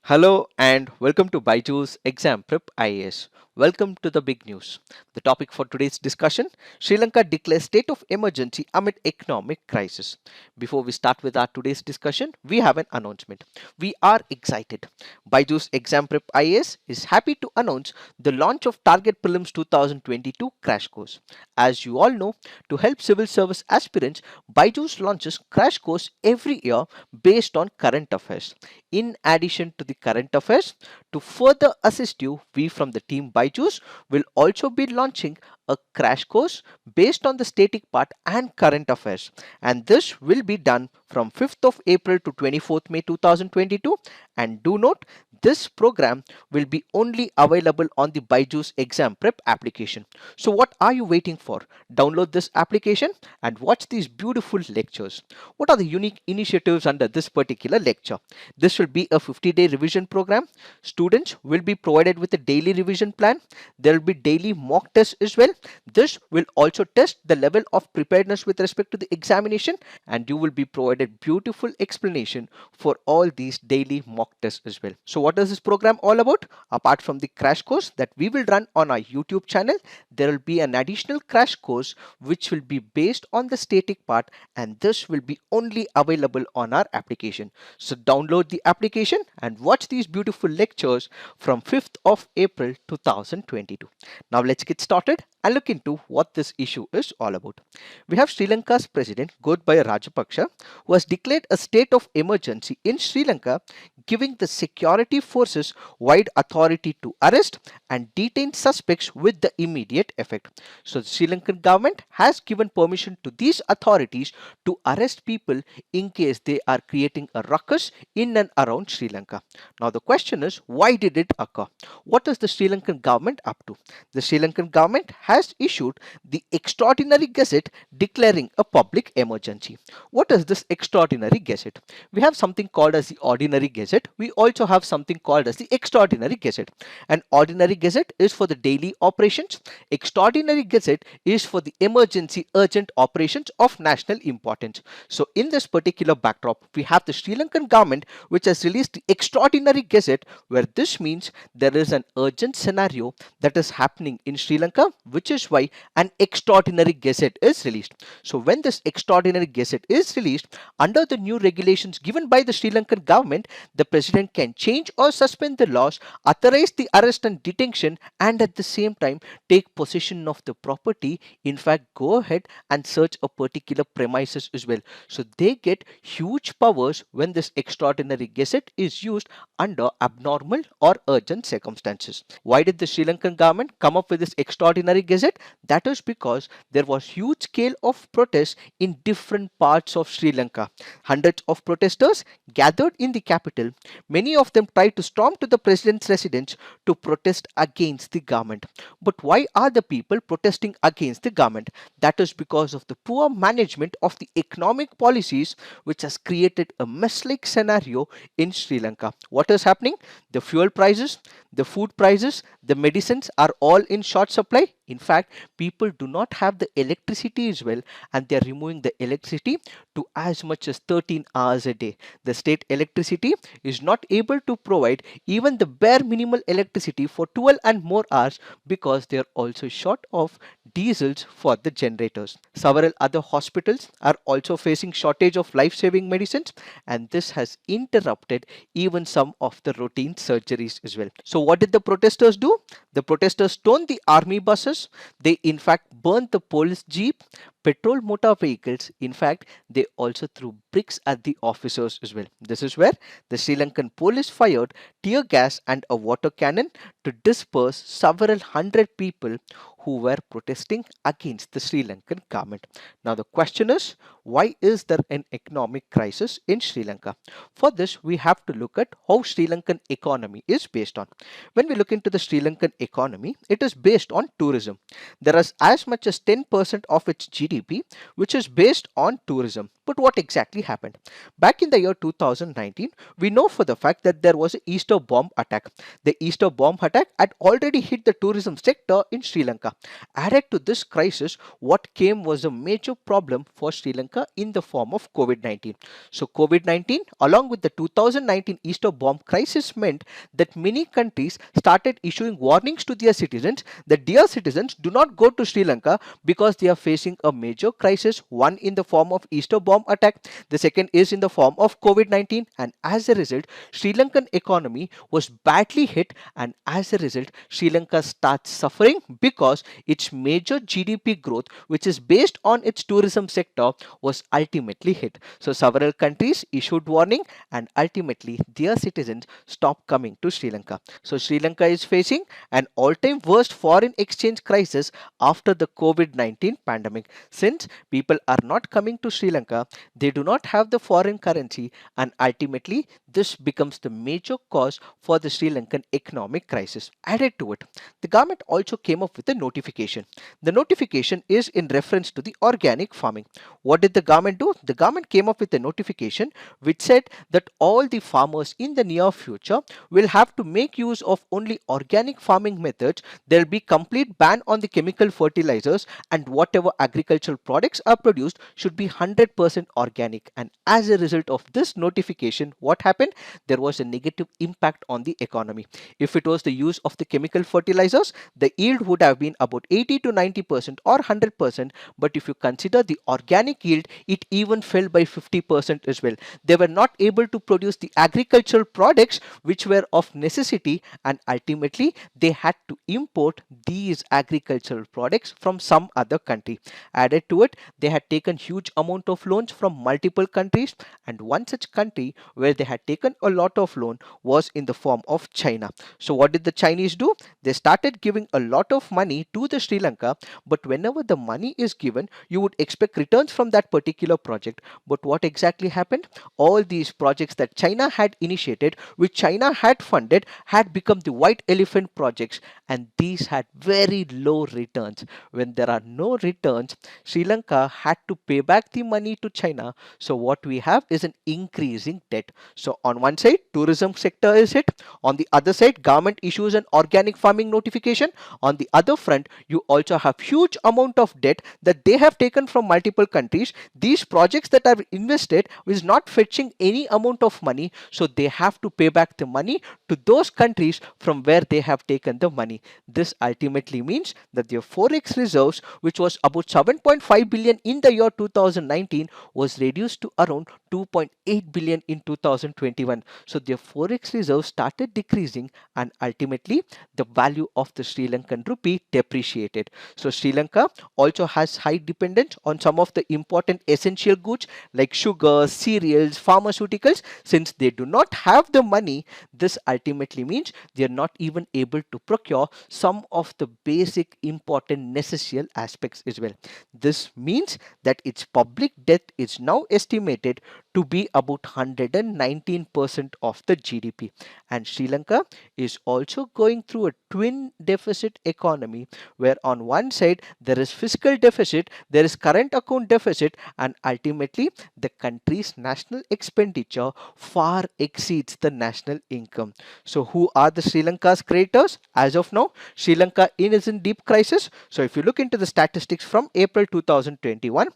Hello and welcome to BYJU'S Exam Prep IAS. Welcome to the big news. The topic for today's discussion: Sri Lanka declares state of emergency amid economic crisis. Before we start with our today's discussion, we have an announcement. We are excited. BYJU'S Exam Prep IAS is happy to announce the launch of Target Prelims 2022 crash course. As you all know, to help civil service aspirants, BYJU'S launches crash course every year based on current affairs. In addition to the current affairs, to further assist you, we from the team BYJU'S will also be launching a crash course based on the static part and current affairs, and this will be done from 5th of April to 24th May 2022. And do note, this program will be only available on the BYJU'S exam prep application. So what are you waiting for? Download this application and watch these beautiful lectures. What are the unique initiatives under this particular lecture? This will be a 50-day revision program. Students will be provided with a daily revision plan. There will be daily mock tests as well. This will also test the level of preparedness with respect to the examination, and you will be provided beautiful explanation for all these daily mock tests as well. So what is this program all about? Apart from the crash course that we will run on our YouTube channel, there will be an additional crash course which will be based on the static part, and this will be only available on our application. So download the application and watch these beautiful lectures from 5th of April 2022. Now let's get started and look into what this issue is all about. We have Sri Lanka's president Gotabaya Rajapaksa, who has declared a state of emergency in Sri Lanka, giving the security forces wide authority to arrest and detain suspects with the immediate effect. So the Sri Lankan government has given permission to these authorities to arrest people in case they are creating a ruckus in and around Sri Lanka. Now the question is, why did it occur? What is the Sri Lankan government up to? The Sri Lankan government has issued the extraordinary gazette declaring a public emergency. What is this extraordinary gazette? We have something called as the ordinary gazette. We also have something called as the extraordinary gazette. An ordinary gazette is for the daily operations. Extraordinary gazette is for the emergency urgent operations of national importance. So in this particular backdrop, we have the Sri Lankan government which has released the extraordinary gazette, where this means there is an urgent scenario that is happening in Sri Lanka, which is why an extraordinary gazette is released. So when this extraordinary gazette is released, under the new regulations given by the Sri Lankan government, the president can change or suspend the laws, authorize the arrest and detention, and at the same time take possession of the property. In fact, go ahead and search a particular premises as well. So they get huge powers when this extraordinary gazette is used under abnormal or urgent circumstances. Why did the Sri Lankan government come up with this extraordinary gazette? That is because there was huge scale of protests in different parts of Sri Lanka. Hundreds of protesters gathered in the capital. Many of them tried to storm to the president's residence to protest against the government. But why are the people protesting against the government? That is because of the poor management of the economic policies, which has created a mess-like scenario in Sri Lanka. What is happening? The fuel prices, the food prices, the medicines are all in short supply. In fact, people do not have the electricity as well, and they are removing the electricity to as much as 13 hours a day. The state electricity is not able to provide even the bare minimal electricity for 12 and more hours because they are also short of diesels for the generators. Several other hospitals are also facing shortage of life-saving medicines, and this has interrupted even some of the routine surgeries as well. So what did the protesters do? The protesters stormed the army buses. They in fact burned the police jeep, petrol motor vehicles. In fact, they also threw bricks at the officers as well. This is where the Sri Lankan police fired tear gas and a water cannon to disperse several hundred people who were protesting against the Sri Lankan government. Now the question is, why is there an economic crisis in Sri Lanka? For this, we have to look at how Sri Lankan economy is based on. When we look into the Sri Lankan economy, it is based on tourism. There is as much as 10% of its GDP which is based on tourism. But what exactly happened? Back in the year 2019, we know for the fact that there was an Easter bomb attack. The Easter bomb attack had already hit the tourism sector in Sri Lanka. Added to this crisis, what came was a major problem for Sri Lanka Lanka in the form of COVID-19. So COVID-19 along with the 2019 Easter bomb crisis meant that many countries started issuing warnings to their citizens that dear citizens, do not go to Sri Lanka because they are facing a major crisis, one in the form of Easter bomb attack, the second is in the form of COVID-19, and as a result Sri Lankan economy was badly hit, and as a result Sri Lanka starts suffering because its major GDP growth, which is based on its tourism sector, was ultimately hit. So several countries issued warning, and ultimately their citizens stopped coming to Sri Lanka. So Sri Lanka is facing an all-time worst foreign exchange crisis after the COVID-19 pandemic. Since people are not coming to Sri Lanka, they do not have the foreign currency, and ultimately this becomes the major cause for the Sri Lankan economic crisis. Added to it, the government also came up with a notification. The notification is in reference to the organic farming. What did the government do? The government came up with a notification which said that all the farmers in the near future will have to make use of only organic farming methods. There will be complete ban on the chemical fertilizers, and whatever agricultural products are produced should be 100% organic. And as a result of this notification, what happened? There was a negative impact on the economy. If it was the use of the chemical fertilizers, the yield would have been about 80 to 90% or 100%. But if you consider the organic yield, it even fell by 50% as well. They were not able to produce the agricultural products which were of necessity, and ultimately they had to import these agricultural products from some other country. Added to it, they had taken huge amount of loans from multiple countries, and one such country where they had taken a lot of loan was in the form of China. So what did the Chinese do? They started giving a lot of money to the Sri Lanka, but whenever the money is given, you would expect returns from that particular project. But what exactly happened? All these projects that China had initiated, which China had funded, had become the white elephant projects, and these had very low returns. When there are no returns, Sri Lanka had to pay back the money to China. So what we have is an increasing debt. So on one side, tourism sector is hit. On the other side, government issues an organic farming notification. On the other front, you also have huge amount of debt that they have taken from multiple countries. These projects that are invested is not fetching any amount of money, so they have to pay back the money to those countries from where they have taken the money. This ultimately means that their forex reserves, which was about 7.5 billion in the year 2019, was reduced to around 2.8 billion in 2021. So their forex reserves started decreasing, and ultimately the value of the Sri Lankan rupee depreciated. So Sri Lanka also has high dependence on some of the important essential goods like sugar, cereals, pharmaceuticals. Since they do not have the money, this ultimately means they are not even able to procure some of the basic important necessary aspects as well. This means that its public debt is now estimated to be about 119% of the GDP, and Sri Lanka is also going through a twin deficit economy, where on one side there is fiscal deficit, there is current account deficit, and ultimately the country's national expenditure far exceeds the national income. So who are the Sri Lanka's creditors? As of now, Sri Lanka is in deep crisis. So if you look into the statistics from April 2021,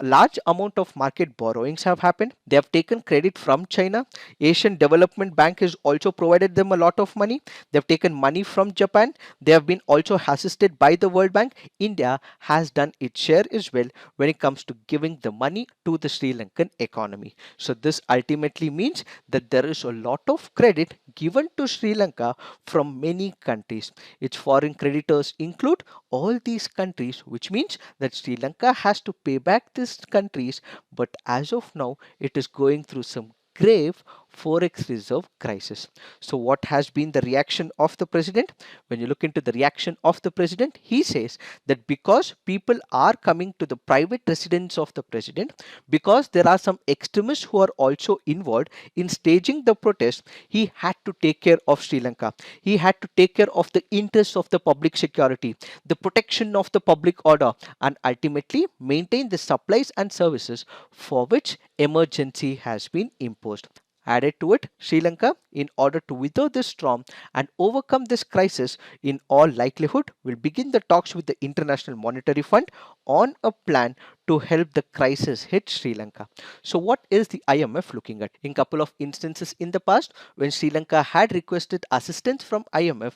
large amount of market borrowings have happened. They have taken credit from China. Asian Development Bank has also provided them a lot of money. They have taken money from Japan. They have been also assisted by the World Bank. India has done its share as well when it comes to giving the money to the Sri Lankan economy. So this ultimately means that there is a lot of credit given to Sri Lanka from many countries. Its foreign creditors include all these countries, which means that Sri Lanka has to pay back these countries, but as of now it is going through some grave forex reserve crisis. So what has been the reaction of the president? When you look into the reaction of the president, he says that because people are coming to the private residence of the president, because there are some extremists who are also involved in staging the protest, he had to take care of Sri Lanka. He had to take care of the interests of the public security, the protection of the public order, and ultimately maintain the supplies and services for which emergency has been imposed. Added to it, Sri Lanka, in order to wither this storm and overcome this crisis, in all likelihood, will begin the talks with the International Monetary Fund on a plan to help the crisis hit Sri Lanka. So, what is the IMF looking at? In couple of instances in the past, when Sri Lanka had requested assistance from IMF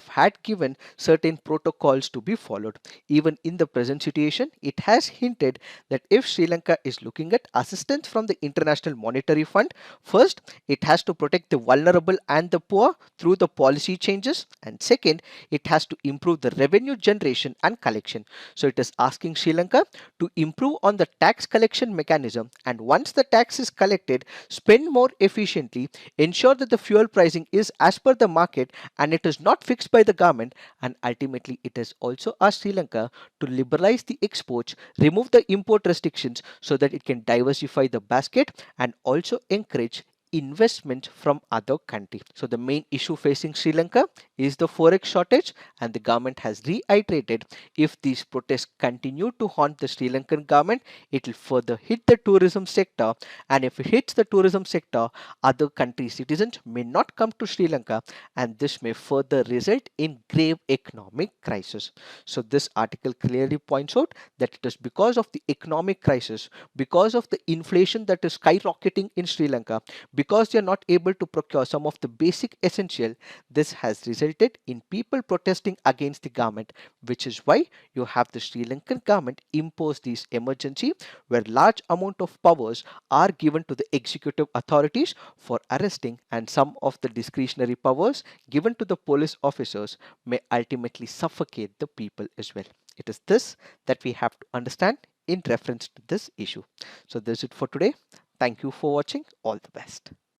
had given certain protocols to be followed. Even in the present situation, it has hinted that if Sri Lanka is looking at assistance from the International Monetary Fund, first it has to protect the vulnerable and the poor through the policy changes, and second, it has to improve the revenue generation and collection. So it is asking Sri Lanka to improve on the tax collection mechanism, and once the tax is collected, spend more efficiently, ensure that the fuel pricing is as per the market and it is not fixed by the government, and ultimately it has also asked Sri Lanka to liberalize the exports, remove the import restrictions so that it can diversify the basket and also encourage investment from other countries. So the main issue facing Sri Lanka is the forex shortage, and the government has reiterated if these protests continue to haunt the Sri Lankan government, it will further hit the tourism sector, and if it hits the tourism sector, other country citizens may not come to Sri Lanka, and this may further result in grave economic crisis. So this article clearly points out that it is because of the economic crisis, because of the inflation that is skyrocketing in Sri Lanka, because they are not able to procure some of the basic essential, this has resulted in people protesting against the government, which is why you have the Sri Lankan government impose this emergency where large amount of powers are given to the executive authorities for arresting, and some of the discretionary powers given to the police officers may ultimately suffocate the people as well. It is this that we have to understand in reference to this issue. So this is it for today. Thank you for watching. All the best.